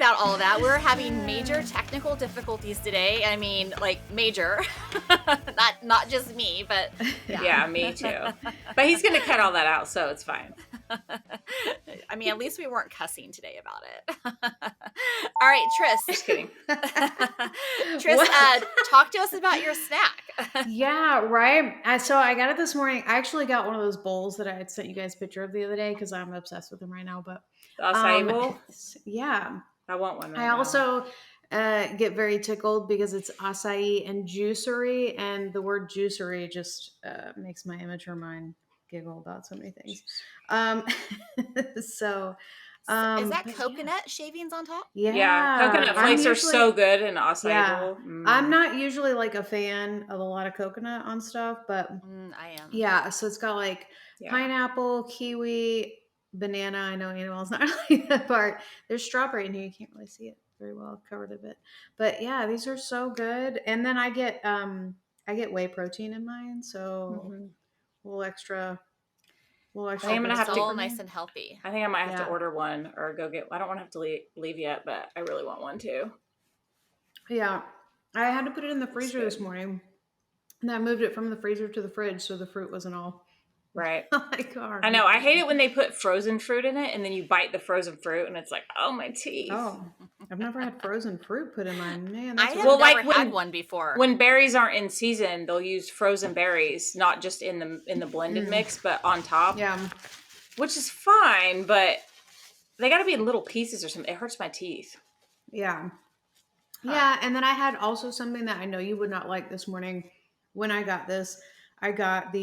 about all of that. We're having major technical difficulties today. I mean, like major, not just me, but Yeah, me too. But he's going to cut all that out, so it's fine. I mean, at least we weren't cussing today about it. All right, Tris. Just kidding. Tris, talk to us about your snack. Yeah, right. So I got it this morning. I actually got one of those bowls that I had sent you guys a picture of the other day because I'm obsessed with them right now. But The acai bowl? Yeah. I want one right I now. also get very tickled because it's acai and juicery, and the word juicery just makes my immature mind giggle about so many things. So is that coconut shavings on top? Yeah. Coconut flakes are so good in acai bowl. I'm not usually like a fan of a lot of coconut on stuff, but I am. Yeah, so it's got like pineapple, kiwi, banana. I know Annabelle's not like that part. There's strawberry in here. You can't really see it very well. I've covered a bit. But yeah, these are so good. And then I get whey protein in mine, so a little extra. I think I'm gonna have to all nice and healthy. I think I might have to order one or go get. I don't want to have to leave yet, but I really want one too. Yeah, I had to put it in the freezer this morning, and I moved it from the freezer to the fridge, so the fruit wasn't all right. I know. I hate it when they put frozen fruit in it, and then you bite the frozen fruit, and it's like, oh, my teeth. Oh, I've never had frozen fruit put in mine. Man, I have never had one before. When berries aren't in season, they'll use frozen berries, not just in the blended mix, but on top. Yeah, which is fine, but they got to be in little pieces or something. It hurts my teeth. Yeah. Yeah, and then I had also something that I know you would not like this morning. When I got this, I got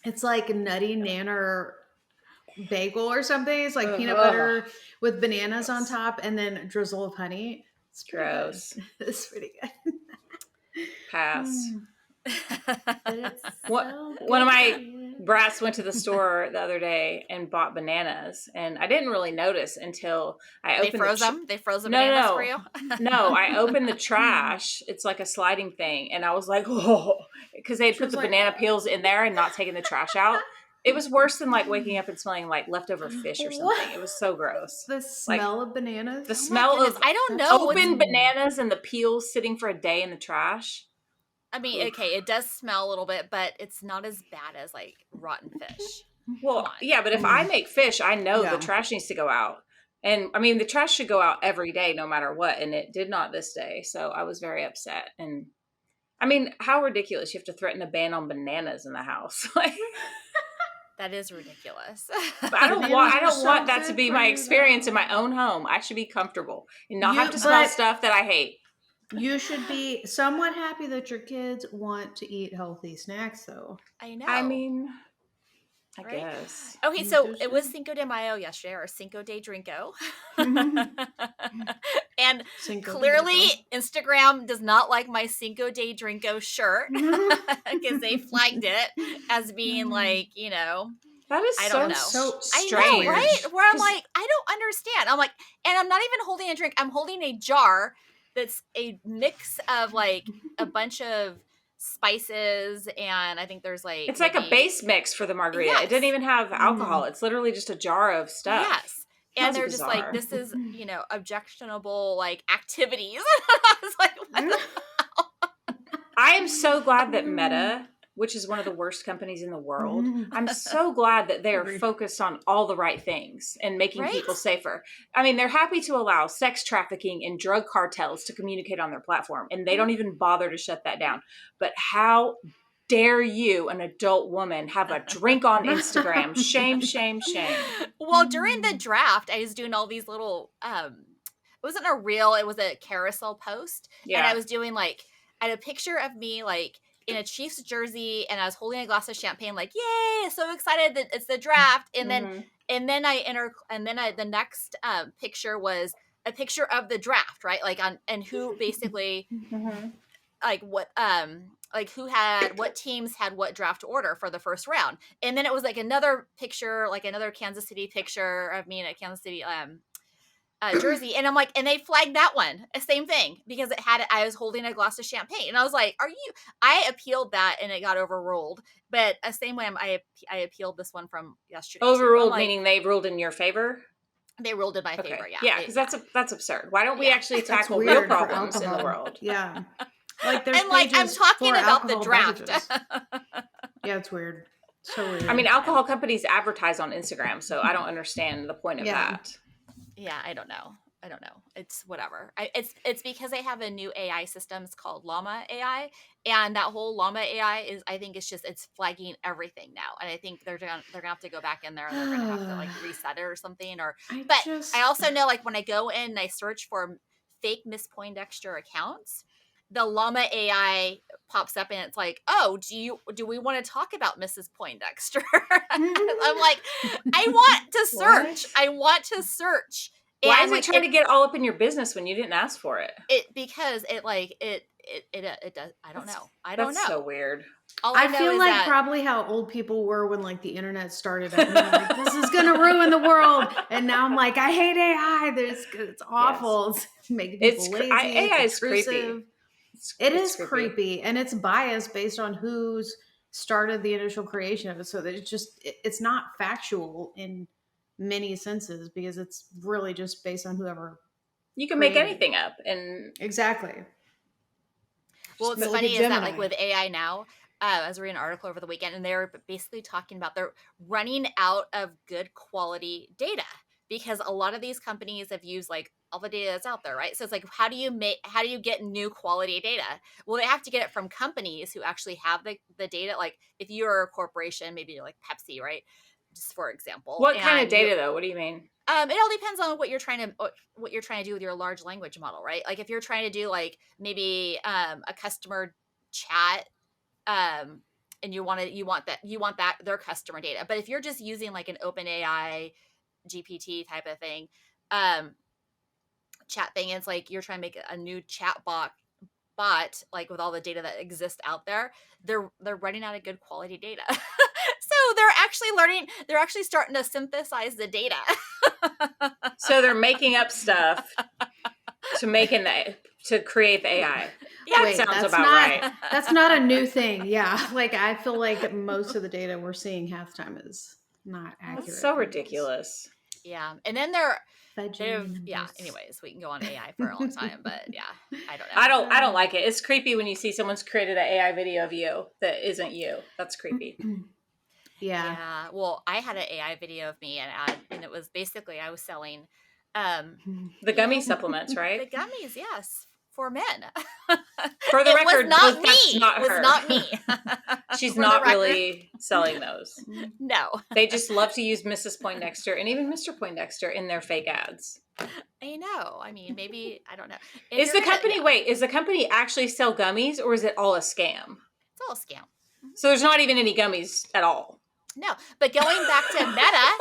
it's like a nutty nanner bagel or something. It's like peanut butter with bananas on top and then a drizzle of honey. It's gross. It's pretty good. Pass. One of my brats went to the store the other day and bought bananas, and I didn't really notice until I opened. They froze the bananas for you? No, I opened the trash. It's like a sliding thing, and I was like, oh, because they put the banana peels in there and not taking the trash out. It was worse than like waking up and smelling like leftover fish or something. What? It was so gross. The smell of bananas? The smell of I don't know. Open bananas and the peels sitting for a day in the trash. I mean, okay, it does smell a little bit, but it's not as bad as like rotten fish. Well, yeah, but if I make fish, I know the trash needs to go out. And I mean, the trash should go out every day, no matter what. And it did not this day. So I was very upset. And I mean, how ridiculous. You have to threaten a ban on bananas in the house. That is ridiculous. But I don't want that to be my experience in my own home. I should be comfortable and not have to smell stuff that I hate. You should be somewhat happy that your kids want to eat healthy snacks, though. I know. I mean, I guess. Okay, so it was Cinco de Mayo yesterday, or Cinco de Drinko. And clearly Instagram does not like my Cinco de Drinko shirt because they flagged it as being like, you know. That is so strange. I know, right? Where I'm like, I don't understand. I'm like, and I'm not even holding a drink. I'm holding a jar that's a mix of like a bunch of spices, and I think there's like it's like a base mix for the margarita. Yes. It didn't even have alcohol. It's literally just a jar of stuff. Yes. And they're just like, this is, you know, objectionable like activities. I was like, what the hell? I am so glad that Meta, which is one of the worst companies in the world, I'm so glad that they are focused on all the right things and making people safer. I mean, they're happy to allow sex trafficking and drug cartels to communicate on their platform, and they don't even bother to shut that down. But how dare you, an adult woman, have a drink on Instagram? Shame, shame, shame. Well, during the draft, I was doing all these little, it wasn't a reel, it was a carousel post. Yeah. And I was doing like, I had a picture of me like in a Chiefs jersey, and I was holding a glass of champagne, like, yay, so excited that it's the draft. And then, the next picture was a picture of the draft, right? Like and who basically, like what teams had what draft order for the first round. And then it was like another picture, like another Kansas City picture of me in a Kansas City jersey. And I'm like, and they flagged that one, same thing, because I was holding a glass of champagne, and I was like, I appealed that and it got overruled. But the same way I appealed this one from yesterday. Overruled, like, meaning they ruled in your favor? They ruled in my favor. Yeah, because that's absurd. Why don't we actually tackle real weird for problems in the alcohol. world? Yeah. Like there's And like I'm pages talking for about the alcohol draft. beverages. Yeah, it's weird. So weird. I mean, alcohol companies advertise on Instagram, so I don't understand the point of that. Yeah, I don't know. It's whatever. It's because they have a new AI system. It's called Llama AI, and that whole Llama AI is, I think, it's flagging everything now, and I think they're gonna have to go back in there and they're gonna have to like reset it or something. I also know, like, when I go in and I search for fake Miss Poindexter accounts, the Llama AI pops up and it's like, oh, do we want to talk about Mrs. Poindexter? I'm like, I want to search. What? I want to search. Why is it trying to get all up in your business when you didn't ask for it? Because it does. I don't know. That's so weird. All I know feel is like that probably how old people were when like the internet started. I mean, like, this is gonna ruin the world, and now I'm like, I hate AI. It's awful. Yes. It's making people lazy. AI it's is creepy. It is creepy, and it's biased based on who's started the initial creation of it. So that it's not factual in many senses because it's really just based on whoever. You can make anything up, and exactly. Well, what's funny is that, like, with AI now, I was reading an article over the weekend, and they were basically talking about they're running out of good quality data because a lot of these companies have used like all the data that's out there, right? So it's like, how do you get new quality data? Well, they have to get it from companies who actually have the data. Like, if you're a corporation, maybe you're like Pepsi, right? Just for example. What kind of data though? What do you mean? It all depends on what you're trying to do with your large language model, right? Like if you're trying to do like maybe a customer chat, and you want that their customer data. But if you're just using like an OpenAI GPT type of thing, chat thing, it's like you're trying to make a new chat bot like with all the data that exists out there, they're running out of good quality data. So they're actually starting to synthesize the data. So they're making up stuff to create the AI. That sounds about right. That's not a new thing. Yeah. Like I feel like most of the data we're seeing half the time is not accurate. That's so ridiculous. Yeah. And then anyways, we can go on AI for a long time, but yeah, I don't know. I don't like it. It's creepy when you see someone's created an AI video of you that isn't you. That's creepy. Yeah. Well, I had an AI video of me and it was basically I was selling the gummy supplements, right? The gummies, yes, for men. For the record, not me. Not it was her. not me. She's not really selling those. No. They just love to use Mrs. Poindexter and even Mr. Poindexter in their fake ads. I know. I mean, maybe, I don't know. Is the company actually sell gummies or is it all a scam? It's all a scam. So there's not even any gummies at all. No, but going back to Meta,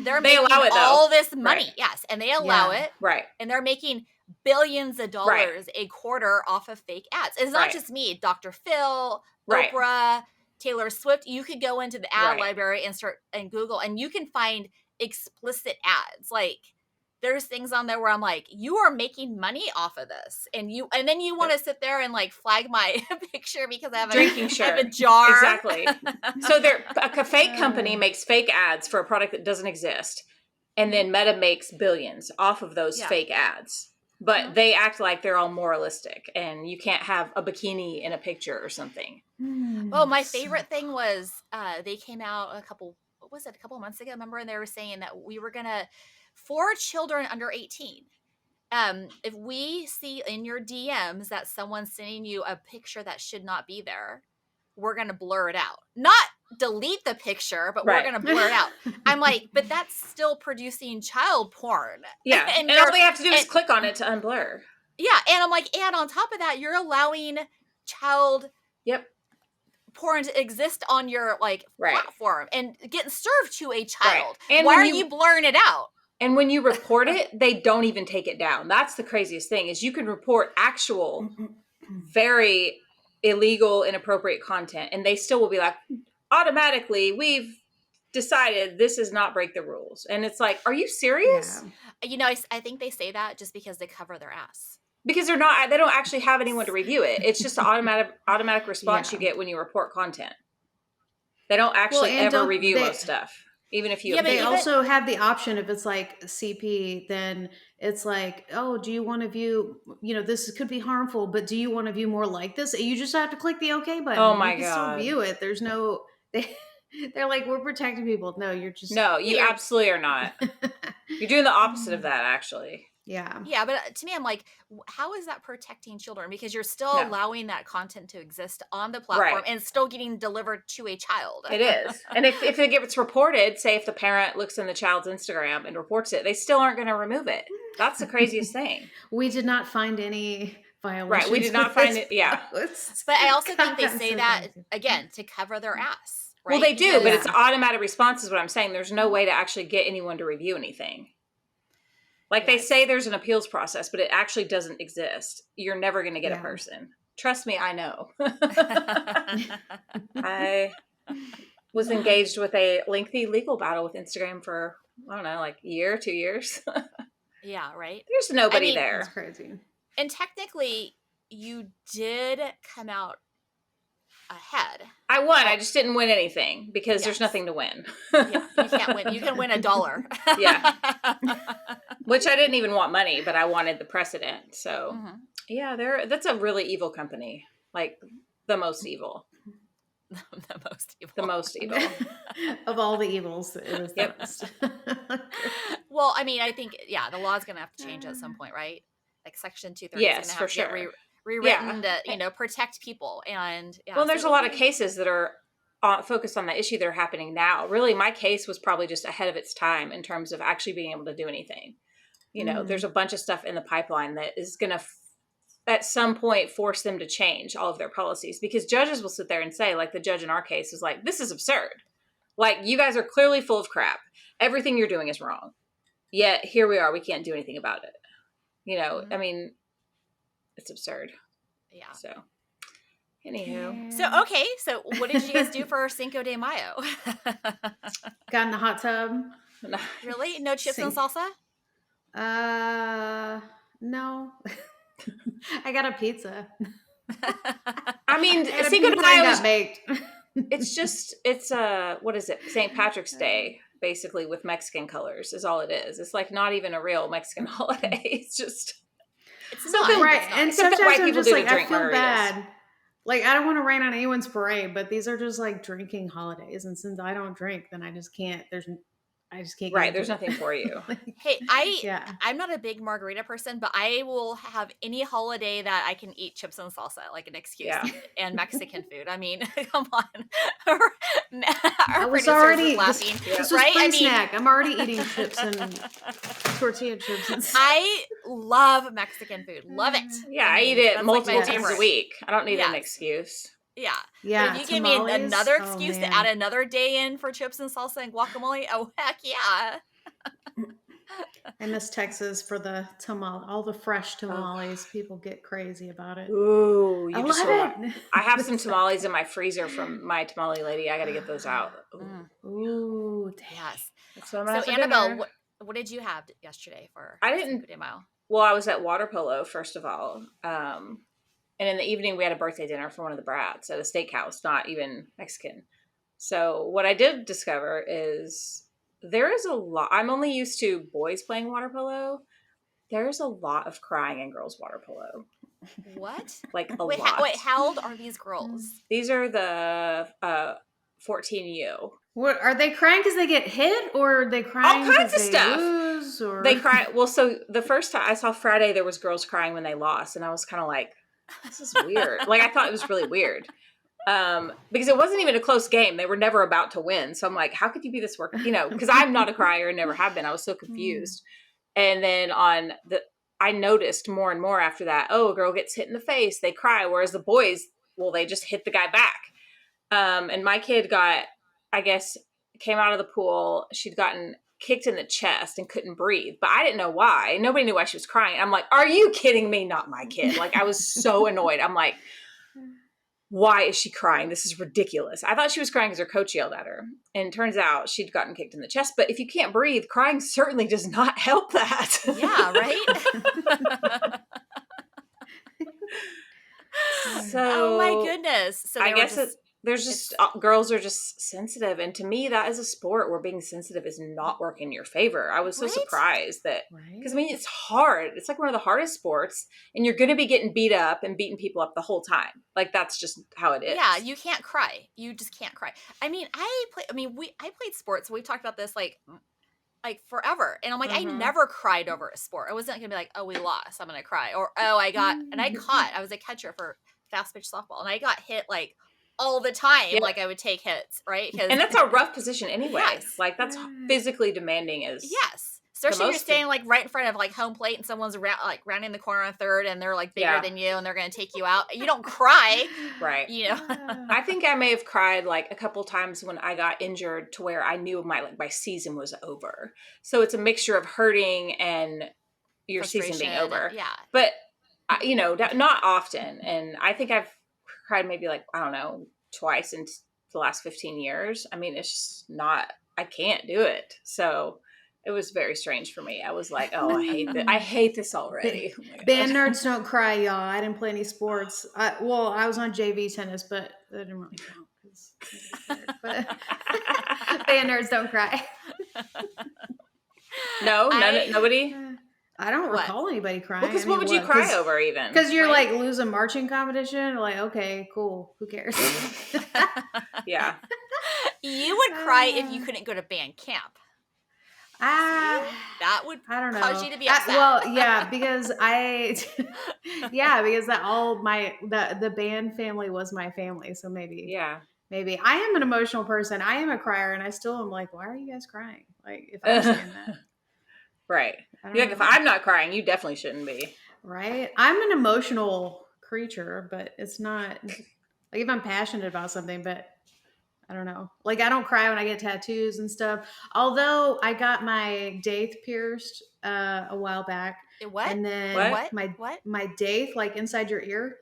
they're making allow it, all this money. Right. Yes, and they allow it. Right. And they're making billions of dollars a quarter off of fake ads. It's not just me, Dr. Phil, Oprah, Taylor Swift. You could go into the ad library and Google, and you can find explicit ads. Like, there's things on there where I'm like, you are making money off of this, and then you want to sit there and like flag my picture because I have drinking shirt. I have a jar. Exactly. So a fake company makes fake ads for a product that doesn't exist, and then Meta makes billions off of those fake ads. But they act like they're all moralistic, and you can't have a bikini in a picture or something. Oh, my favorite thing was they came out a couple of months ago, remember? And they were saying that we were gonna, for children under 18, if we see in your DMs that someone's sending you a picture that should not be there, we're gonna blur it out. Not delete the picture, but we're gonna blur it out. I'm like, but that's still producing child porn. Yeah, and all they have to do is click on it to unblur. Yeah, and I'm like, and on top of that, you're allowing child porn to exist on your platform and getting served to a child. Right. And why are you blurring it out? And when you report it, they don't even take it down. That's the craziest thing, is you can report actual very illegal, inappropriate content, and they still will be like, automatically, we've decided this is not break the rules. And it's like, are you serious? Yeah. You know, I think they say that just because they cover their ass. Because they don't actually have anyone to review it. It's just an automatic response you get when you report content. They don't actually ever review most stuff. Even if you Yeah, but They appeal. also have the option, if it's like CP, then it's like, oh, do you want to view, this could be harmful, but do you want to view more like this? You just have to click the OK button. Oh You my can still God. view it. There's no, they're like, we're protecting people. No, you're just. No, you weird. absolutely are not. You're doing the opposite of that, actually. Yeah. Yeah, but to me, I'm like, how is that protecting children? Because you're still No. allowing that content to exist on the platform Right. and still getting delivered to a child. It is. And if it gets reported, say if the parent looks in the child's Instagram and reports it, they still aren't going to remove it. That's the craziest thing. We did not find any violations. Right. We did not find it. Yeah. But I also think they God, say so that, crazy. again, to cover their ass. Right? Well, they do, but Because- it's automatic response is what I'm saying. There's no way to actually get anyone to review anything. Like they say there's an appeals process, but it actually doesn't exist. You're never going to get a person. Trust me, I know. I was engaged with a lengthy legal battle with Instagram for, I don't know, like a year, 2 years. Yeah, right? There's nobody there. That's crazy. And technically, you did come out ahead. I won. I just didn't win anything because there's nothing to win. Yeah, you can't win. You can win $1. Yeah. Which I didn't even want money, but I wanted the precedent. So, yeah, that's a really evil company. Like, the most evil. The most evil. The most evil. Of all the evils, it was the most. Well, I mean, I think, the law's going to have to change at some point, right? Like Section 230 is going to have to get rewritten to, protect people. And well, there's a lot of cases that are focused on the issue that are happening now. Really, my case was probably just ahead of its time in terms of actually being able to do anything. There's a bunch of stuff in the pipeline that is going to, at some point, force them to change all of their policies, because judges will sit there and say, like the judge in our case is like, this is absurd. Like, you guys are clearly full of crap. Everything you're doing is wrong. Yet here we are. We can't do anything about it. I mean, it's absurd. Yeah. So, anywho. So what did you guys do for Cinco de Mayo? Got in the hot tub. Really? No chips and salsa? No. I got a pizza. I mean, Cinco de Mayo got baked. It's what is it? St. Patrick's Day, basically, with Mexican colors is all it is. It's like not even a real Mexican holiday. It's just something right. And sometimes white I'm people just do like, to I drink feel margaritas. bad. Like, I don't want to rain on anyone's parade, but these are just like drinking holidays. And since I don't drink, then I just can't. I just can't. Right. There's nothing for you. Hey, I'm not a big margarita person, but I will have any holiday that I can eat chips and salsa, like an excuse, and Mexican food. I mean, come on. I was already laughing. This was pre-snack. I'm already eating chips and tortilla chips. And I love Mexican food. Love it. Yeah, I eat it multiple times a week. I don't need an excuse. Yeah. Yeah. But if you give me another excuse to add another day in for chips and salsa and guacamole, oh heck yeah. I miss Texas for the tamale, all the fresh tamales. People get crazy about it. Ooh, I love it. I have some tamales in my freezer from my tamale lady. I got to get those out. Ooh, yes. That's what I'm gonna have for Annabelle, dinner. what did you have yesterday for? I didn't. Cinco de Mayo? Well, I was at water polo first of all. And in the evening, we had a birthday dinner for one of the brats at a steakhouse, not even Mexican. So what I did discover is there is a lot. I'm only used to boys playing water polo. There's a lot of crying in girls' water polo. What? Like a lot. Wait, how old are these girls? These are the 14U. What are they crying because they get hit, or are they crying all kinds of they stuff? Lose, or They cry. Well, so the first time I saw Friday, there was girls crying when they lost, and I was kind of like, this is weird. Like, I thought it was really weird. Because it wasn't even a close game. They were never about to win. So I'm like, how could you be this work? Because I'm not a crier and never have been. I was so confused. And then I noticed more and more after that, a girl gets hit in the face, they cry. Whereas the boys, well, they just hit the guy back. And my kid came out of the pool. She'd gotten kicked in the chest and couldn't breathe, but I didn't know why. Nobody knew why she was crying. I'm like, are you kidding me? Not my kid. Like, I was so annoyed. I'm like, why is she crying? This is ridiculous. I thought she was crying because her coach yelled at her. And it turns out she'd gotten kicked in the chest. But if you can't breathe, crying certainly does not help that. Yeah, right? So, oh my goodness. So I guess There's just girls are just sensitive, and to me, that is a sport where being sensitive is not working in your favor. I was so surprised that because I mean it's hard. It's like one of the hardest sports, and you're going to be getting beat up and beating people up the whole time. Like that's just how it is. Yeah, you can't cry. You just can't cry. I mean, I played sports. We've talked about this like forever, and I'm like, I never cried over a sport. I wasn't gonna be like, oh, we lost, I'm gonna cry, or oh, I was a catcher for fast pitch softball, and I got hit like all the time. Yep. Like I would take hits, right? And that's a rough position anyway. Yes. Like that's physically demanding as especially if you're standing like right in front of like home plate and someone's rounding the corner on third and they're like bigger than you and they're going to take you out. You don't cry. Right. You know, I think I may have cried like a couple times when I got injured to where I knew my season was over. So it's a mixture of hurting and your season being over. Yeah. But, not often. And I think I've cried maybe like, I don't know, twice in the last 15 years. I mean, it's just not, I can't do it. So it was very strange for me. I was like, oh, I hate this already. Band nerds don't cry, y'all. I didn't play any sports. I was on JV tennis, but that didn't really count. But band nerds don't cry. No, nobody? I don't recall anybody crying. Well, because what would you cry over even? Because you're like lose a marching competition. Like, okay, cool. Who cares? Yeah. You would cry if you couldn't go to band camp. That would cause you to be upset. Because the band family was my family. So maybe I am an emotional person. I am a crier, and I still am like, why are you guys crying? Like, if I'm saying that. Right. Like, if I'm not crying, you definitely shouldn't be. Right. I'm an emotional creature, but it's not like if I'm passionate about something, but I don't know. Like, I don't cry when I get tattoos and stuff. Although I got my daith pierced a while back. What? And then my daith, like inside your ear.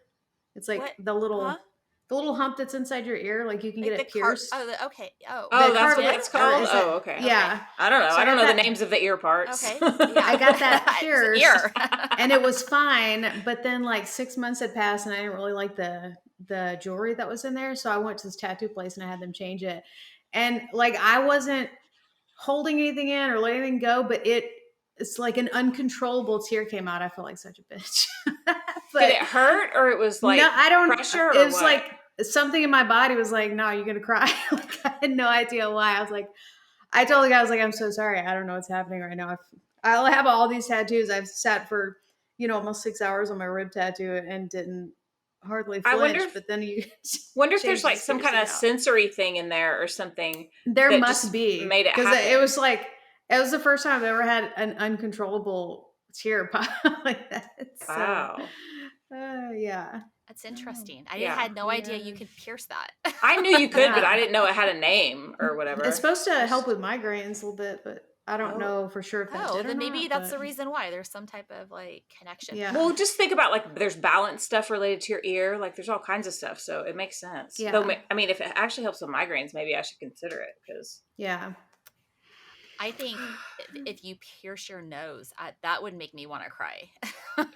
It's like the little hump that's inside your ear. Like you can get it pierced. Okay. That's what it's called? Okay. Yeah. I don't know. So I don't know the names of the ear parts. Okay. Yeah. I got that pierced. And it was fine. But then like 6 months had passed and I didn't really like the jewelry that was in there. So I went to this tattoo place and I had them change it. And like, I wasn't holding anything in or letting anything go, but it's like an uncontrollable tear came out. I felt like such a bitch. Did it hurt or it was like pressure? It was like something in my body was like, no, you're going to cry. Like, I had no idea why. I was like, I told the guy, I was like, I'm so sorry. I don't know what's happening right now. I'll have all these tattoos. I've sat for, almost 6 hours on my rib tattoo and didn't hardly flinch, but then you wonder if there's like some kind of sensory thing in there or something. There must be. Made it happen. Because it was the first time I've ever had an uncontrollable tear pop like that. Wow. Yeah. That's interesting. I had no idea you could pierce that. I knew you could, but I didn't know it had a name or whatever. It's supposed to help with migraines a little bit, but I don't know for sure if that did or then maybe not, that's the reason why there's some type of like connection. Yeah. Well, just think about like there's balance stuff related to your ear. Like there's all kinds of stuff, so it makes sense. Yeah. Though, I mean, if it actually helps with migraines, maybe I should consider it because. Yeah. I think if you pierce your nose, that would make me want to cry.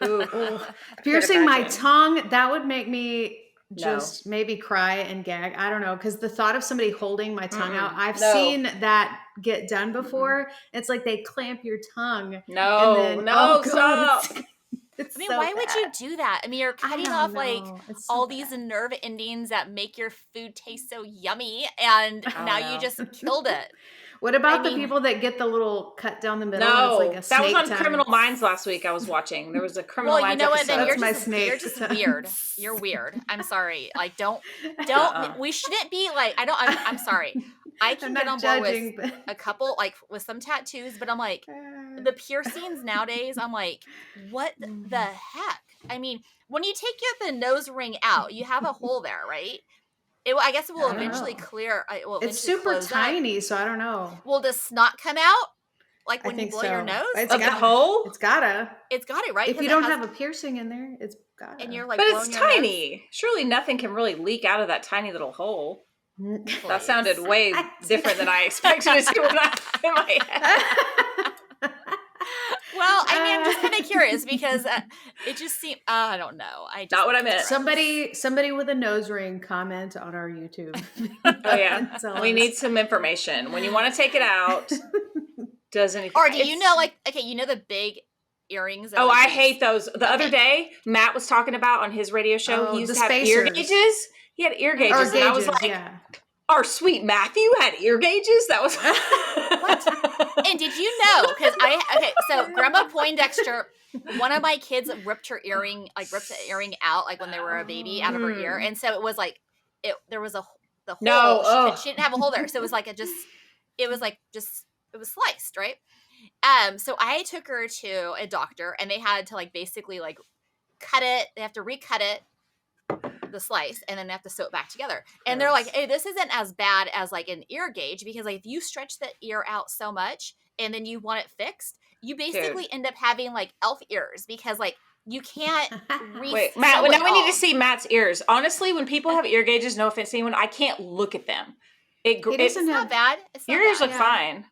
Ooh. Piercing my tongue, that would make me just maybe cry and gag. I don't know, because the thought of somebody holding my tongue out, I've seen that get done before. It's like they clamp your tongue. Stop. I mean, why would you do that? I mean, you're cutting off like all these nerve endings that make your food taste so yummy, and now you just killed it. What about the people that get the little cut down the middle? No, and it's like a that was on tongue? Criminal Minds last week. I was watching. There was a Criminal Minds episode. Then That's my snake. You're just weird. You're weird. I'm sorry. Like, don't. We shouldn't be like. I'm sorry. I can get on board with a couple, like with some tattoos, but I'm like, the piercings nowadays. I'm like, what the heck? I mean, when you take the nose ring out, you have a hole there, right? I guess it will eventually clear. It's super tiny, so I don't know. Will the snot come out? Like when you blow your nose? Of the hole? It's gotta, right? If you don't have a piercing in there, it's gotta. And you're like, but it's tiny. Surely nothing can really leak out of that tiny little hole. That sounded way different than I expected it to in my head. Well, I mean, I'm just kind of curious because it just seemed, I don't know. Not what I meant. Somebody with a nose ring, comment on our YouTube. Oh yeah, we need some information. When you want to take it out, does anything? Or do you know, like, okay, you know the big earrings? Oh, I hate those. The other day, Matt was talking about on his radio show, he used to have ear gauges. He had ear gauges, and I was like, our sweet Matthew had ear gauges? That was... What? And did you know, because so Grandma Poindexter, one of my kids ripped the earring out, like when they were a baby, out of her ear. And so it was like, there was the hole. She didn't have a hole there. So it was like, it was sliced, right? So I took her to a doctor, and they had to like basically like cut it. They have to recut it, the slice, and then they have to sew it back together. And they're like, hey, this isn't as bad as like an ear gauge, because like if you stretch the ear out so much and then you want it fixed, you basically end up having like elf ears, because like you can't wait, Matt, now we need to see Matt's ears. Honestly, when people have ear gauges, no offense to anyone, I can't look at them. It's not bad. Your ears look fine.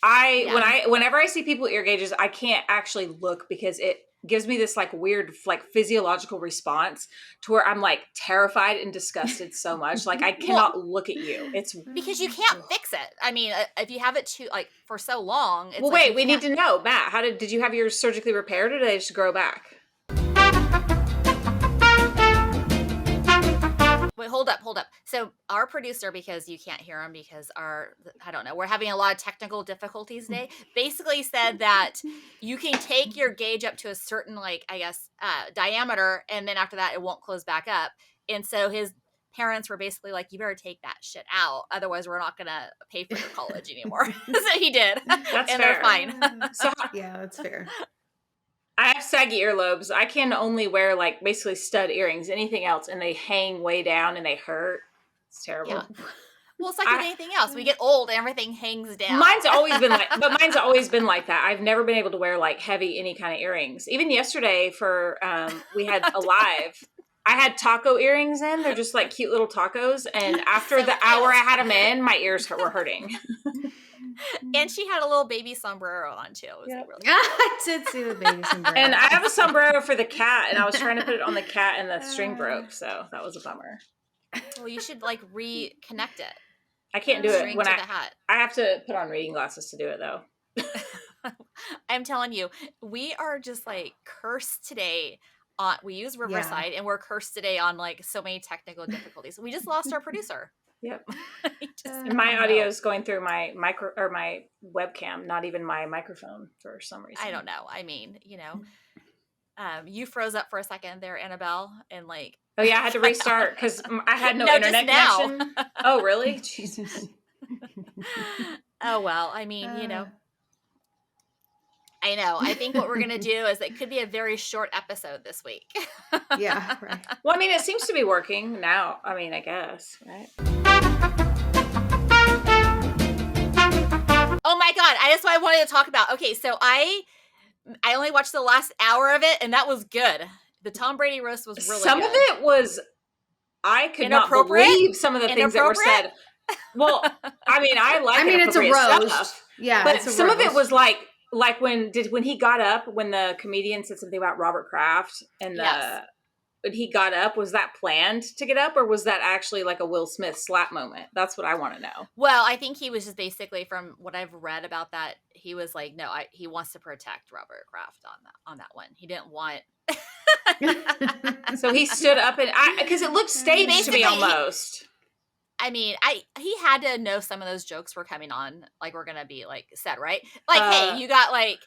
Whenever I see people with ear gauges, I can't actually look, because it gives me this like weird like physiological response to where I'm like terrified and disgusted so much. Like I cannot look at you. It's because you can't fix it. I mean, if you have it for so long. Well, wait, we need to know, Matt. How did you have yours surgically repaired, or did they just grow back? Wait, hold up. So our producer, because you can't hear him because I don't know, we're having a lot of technical difficulties today, basically said that you can take your gauge up to a certain, like, I guess, diameter, and then after that, it won't close back up. And so his parents were basically like, you better take that shit out. Otherwise, we're not going to pay for your college anymore. So he did. That's and fair. They're fine. Yeah, that's fair. I have saggy earlobes. I can only wear like basically stud earrings. Anything else, and they hang way down and they hurt. It's terrible. Yeah. Well, it's like with anything else. We get old and everything hangs down. Mine's always been like that. I've never been able to wear like heavy any kind of earrings. Even yesterday for we had a live. I had taco earrings in. They're just like cute little tacos. And after the hour I had them in, my ears were hurting. And she had a little baby sombrero on too. Really I did see the baby sombrero. And I have a sombrero for the cat, and I was trying to put it on the cat, and the string broke, so that was a bummer. Well, you should like reconnect it. I can't do it when I have to put on reading glasses to do it though. I'm telling you, we are just like cursed today. We use Riverside, and we're cursed today on like so many technical difficulties. We just lost our producer. Yep. And my audio is going through my my webcam, not even my microphone for some reason. I don't know. I mean, you froze up for a second there, Annabelle, and like. Oh yeah, I had to restart because I had no internet connection. Oh really? Jesus. Oh well, I mean, I know. I think what we're going to do is it could be a very short episode this week. Yeah, right. Well, I mean, it seems to be working now. I mean, I guess, right? Oh my God. That's what I wanted to talk about. Okay, so I only watched the last hour of it, and that was good. The Tom Brady roast was really Some good. of it was, I could not believe some of the things that were said. Well, I mean, it's a roast. Stuff, yeah, but some of it was like when he got up, when the comedian said something about Robert Kraft and when he got up, was that planned to get up, or was that actually like a Will Smith slap moment? That's what I want to know. Well, I think he was just basically, from what I've read about that, he was like, no, he wants to protect Robert Kraft on that one. He didn't want. So he stood up and because it looked staged to me almost. I mean, he had to know some of those jokes were coming on, like we're gonna be like said, right? Like, hey, you got like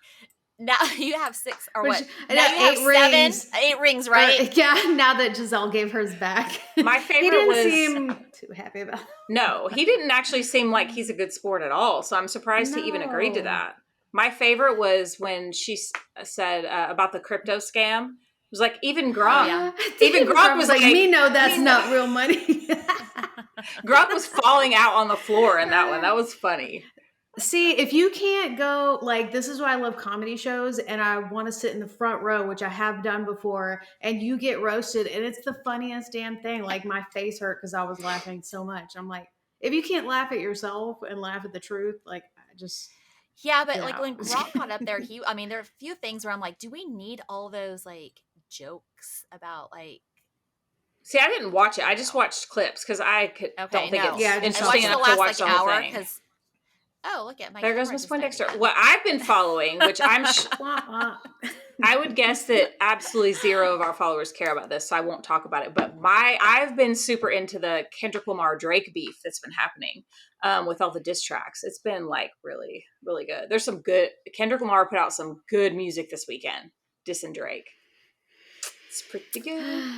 now you have 6 or what? Now you have 8 rings, right? Yeah. Now that Giselle gave hers back, my favorite he didn't seem too happy about it. No, he didn't actually seem like he's a good sport at all. So I'm surprised he even agreed to that. My favorite was when she said about the crypto scam. It was like even Gronk, even Gronk was like, "Me know that's not real money." Gronk was falling out on the floor in that one. That was funny. See, if you can't go, like, this is why I love comedy shows, and I want to sit in the front row, which I have done before, and you get roasted, and it's the funniest damn thing. Like, my face hurt because I was laughing so much. I'm like, if you can't laugh at yourself and laugh at the truth, like, I just... Yeah, but like when Gronk got up there, there are a few things where I'm like, do we need all those like jokes about like? See, I didn't watch it. I just watched clips because don't think it's interesting enough to watch the whole thing. Because look at my. There goes Miss Poindexter. What I've been following, which I would guess that absolutely zero of our followers care about this, so I won't talk about it. But I've been super into the Kendrick Lamar Drake beef that's been happening with all the diss tracks. It's been like really, really good. There's some good. Kendrick Lamar put out some good music this weekend, dissing Drake. It's pretty good.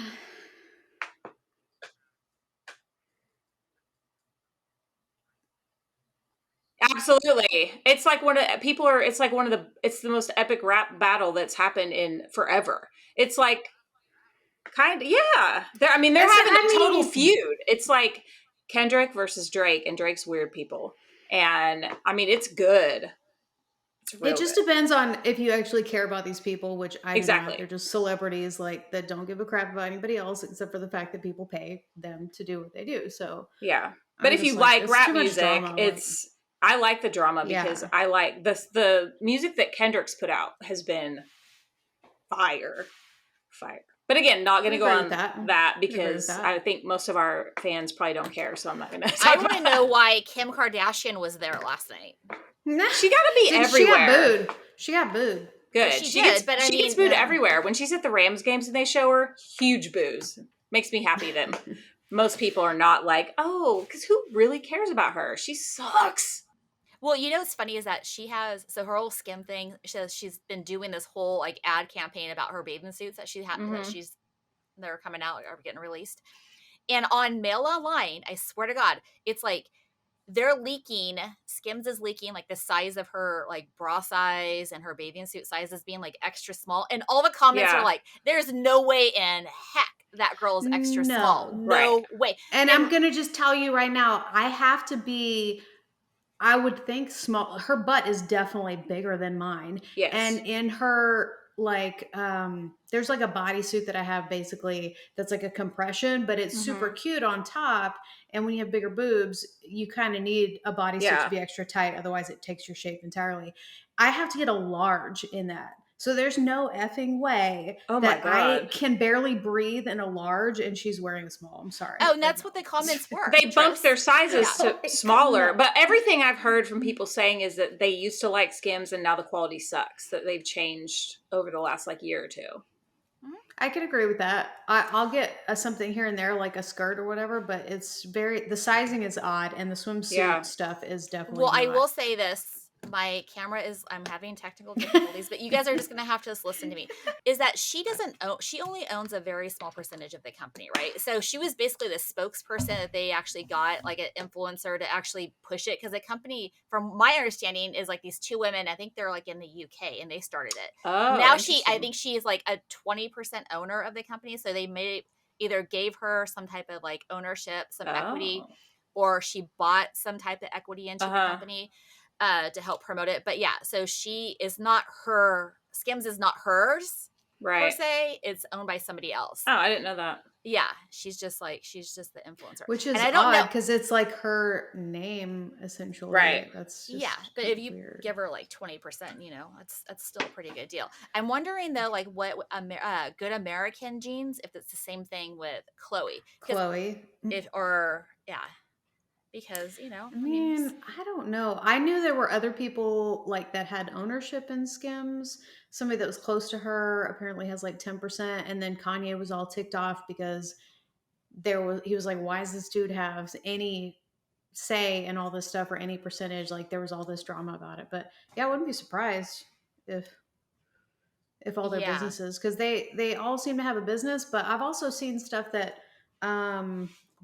Absolutely. It's like it's the most epic rap battle that's happened in forever. It's like yeah. They're having a total feud. It's like Kendrick versus Drake and Drake's weird people. And it's good. It just depends on if you actually care about these people, which I do not. Exactly. They're just celebrities like that don't give a crap about anybody else except for the fact that people pay them to do what they do. So yeah. But if you like rap music, I like the drama because I like the music that Kendrick's put out has been fire. But again, not going to go on that because I think most of our fans probably don't care, so I'm not going to talk about that. I want to know why Kim Kardashian was there last night. She got to be everywhere. She got booed. Good. She gets booed everywhere. When she's at the Rams games and they show her, huge boos. Makes me happy that most people are not like, oh, because who really cares about her? She sucks. Well, what's funny is that she has, so her whole Skim thing, she's been doing this whole like ad campaign about her bathing suits that they're coming out or getting released. And on Mail Online, I swear to God, it's like they're leaking, Skims is leaking like the size of her like bra size and her bathing suit size is being like extra small. And all the comments are like, there's no way in heck that girl is extra small. No way. And I'm going to just tell you right now, I would think small. Her butt is definitely bigger than mine. Yes. And in her, like, there's like a bodysuit that I have basically that's like a compression, but it's super cute on top. And when you have bigger boobs, you kind of need a bodysuit to be extra tight. Otherwise, it takes your shape entirely. I have to get a large in that. So there's no effing way that I can barely breathe in a large and she's wearing a small. I'm sorry. Oh, and that's what the comments were. They bumped their sizes to smaller. But everything I've heard from people saying is that they used to like Skims and now the quality sucks. That they've changed over the last like year or two. I could agree with that. I'll get something here and there like a skirt or whatever, but the sizing is odd and the swimsuit stuff is definitely Well, I will say this. My camera I'm having technical difficulties, but you guys are just going to have to just listen to me, is that she only owns a very small percentage of the company, right? So she was basically the spokesperson that they actually got, like an influencer to actually push it. Because the company, from my understanding, is like these two women, I think they're like in the UK and they started it. Oh, now I think she is like a 20% owner of the company. So they either gave her some type of like ownership, some equity, or she bought some type of equity into the company. To help promote it. But yeah, so Skims is not hers, per se. It's owned by somebody else. Oh, I didn't know that. Yeah, she's just the influencer. Which is odd because it's like her name essentially. Right. That's just but if you give her like 20%, that's still a pretty good deal. I'm wondering though, like what Good American Jeans, if it's the same thing with Chloe. Because, I don't know. I knew there were other people like that had ownership in Skims. Somebody that was close to her apparently has like 10%. And then Kanye was all ticked off because he was like, why does this dude have any say in all this stuff or any percentage? Like there was all this drama about it. But yeah, I wouldn't be surprised if all their businesses, because they all seem to have a business. But I've also seen stuff that,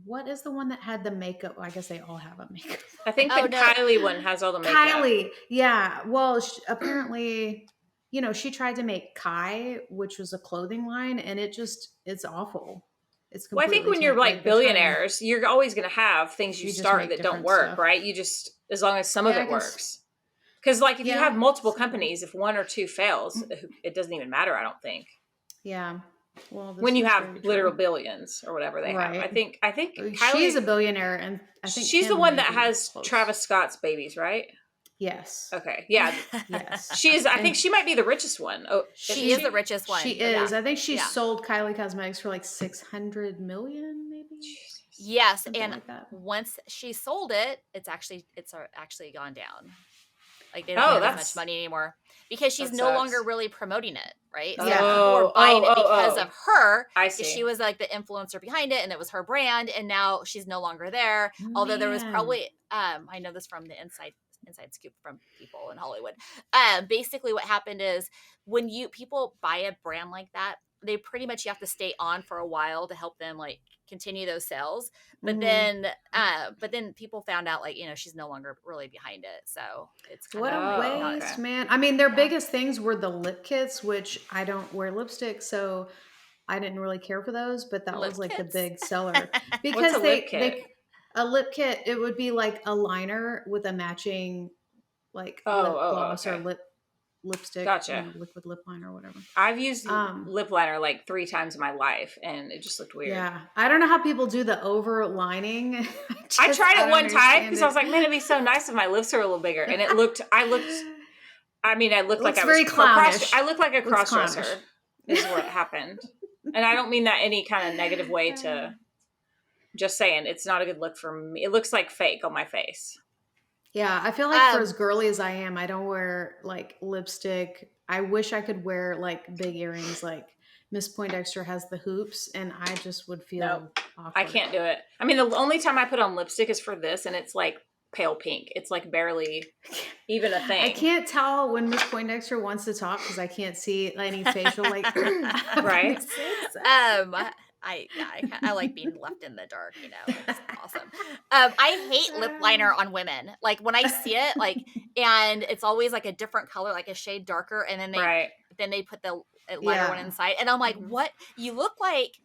what is the one that had the makeup? Well, I guess they all have a makeup. I think the Kylie one has all the makeup. Kylie, yeah. Well, apparently, she tried to make Kai, which was a clothing line, and it's awful. It's I think when you're like billionaires, you're always going to have things you start that don't work, stuff. Right? You just, as long as some of it works. Because like if you have multiple companies, if one or two fails, it doesn't even matter, I don't think. Yeah. Well, when you have literal billions or whatever they have, I think Kylie, she's a billionaire, and I think she's the one that has Travis Scott's babies, right? Yes. Okay. Yeah. Yes. She is. I think she might be the richest one. Oh, she is the richest one. She is. Yeah. I think she sold Kylie Cosmetics for like 600 million, maybe. Jesus. Yes, Something and like that. once she sold it, it's actually gone down. Like they don't make as much money anymore because she's no longer really promoting it, right? So people were buying it because of her. I see. She was like the influencer behind it, and it was her brand. And now she's no longer there. Although there was probably, I know this from the inside scoop from people in Hollywood. Basically, what happened is when people buy a brand like that, they pretty much you have to stay on for a while to help them like continue those sales. But then people found out like, she's no longer really behind it. So it's kind what of a waste, man. I mean, their biggest things were the lip kits, which I don't wear lipstick, so I didn't really care for those, but that was like the big seller because a lip kit, it would be like a liner with a matching like lip gloss or lipstick, gotcha. Liquid lip liner or whatever. I've used lip liner like 3 times in my life, and it just looked weird. Yeah, I don't know how people do the overlining. I tried it one time because I was like, man, it'd be so nice if my lips were a little bigger, and I looked like I was very clownish. I looked like a crossdresser. Is what happened, and I don't mean that any kind of negative way. To just saying, it's not a good look for me. It looks like fake on my face. Yeah, I feel like for as girly as I am, I don't wear like lipstick. I wish I could wear like big earrings like Miss Poindexter has the hoops, and I just would feel awkward. I can't do it. I mean, the only time I put on lipstick is for this, and it's like pale pink. It's like barely even a thing. I can't tell when Miss Poindexter wants to talk because I can't see any facial like right. I like being left in the dark, it's awesome. I hate lip liner on women. Like when I see it, like, and it's always like a different color, like a shade darker. And then they put the lighter one inside. And I'm like, what? You look like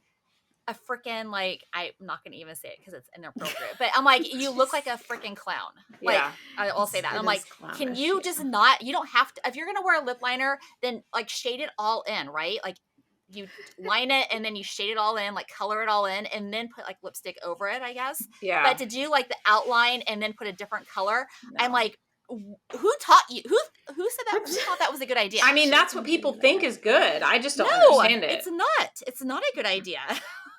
a freaking, like, I'm not going to even say it because it's inappropriate, but I'm like, you look like a freaking clown. Like, I'll say that. I'm like, can you just not, you don't have to, if you're going to wear a lip liner, then like shade it all in, right? Like, you line it and then you shade it all in, like color it all in, and then put like lipstick over it, I guess. Yeah. But to do like the outline and then put a different color, I'm like, who taught you? Who said that? Who thought that was a good idea? I mean, that's what people think is good. I just don't understand it. It's not. It's not a good idea.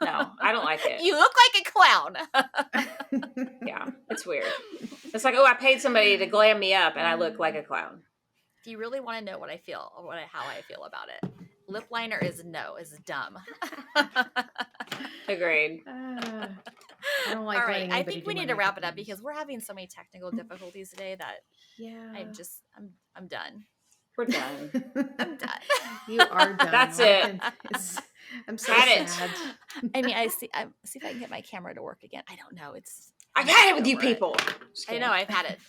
No, I don't like it. You look like a clown. Yeah, it's weird. It's like, oh, I paid somebody to glam me up, and I look like a clown. If you really want to know what I feel, or how I feel about it, lip liner is dumb. Agreed. I don't like. All right, I think we need to wrap it up because we're having so many technical difficulties today that I'm done. We're done. I'm done. You are done. That's it. I'm so sad. I mean, I see if I can get my camera to work again. I don't know. I've had it with you people. I know, I've had it.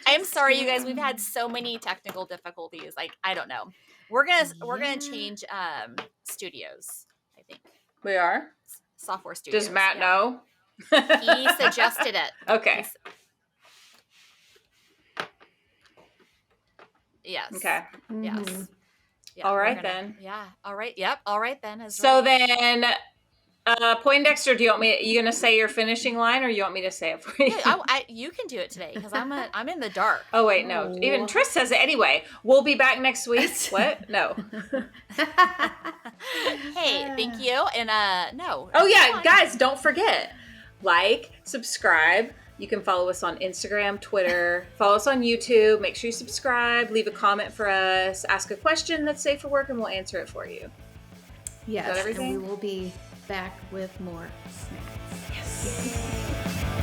I'm sorry, you guys. We've had so many technical difficulties. Like, I don't know. We're gonna change studios, I think. We are? Software studios. Does Matt know? He suggested it. Okay. Yes. Okay. Yes. Mm-hmm. Yeah, all right then. Yeah. All right. Yep. All right then. So then, Poindexter, you gonna say your finishing line, or you want me to say it for you? You can do it today because I'm in the dark. Oh wait, no. Even Trish says it anyway. We'll be back next week. What? No. Hey, thank you. And no. Oh yeah, guys, don't forget, like, subscribe. You can follow us on Instagram, Twitter, follow us on YouTube. Make sure you subscribe, leave a comment for us, ask a question that's safe for work, and we'll answer it for you. Yes, and we will be back with more snacks. Yes.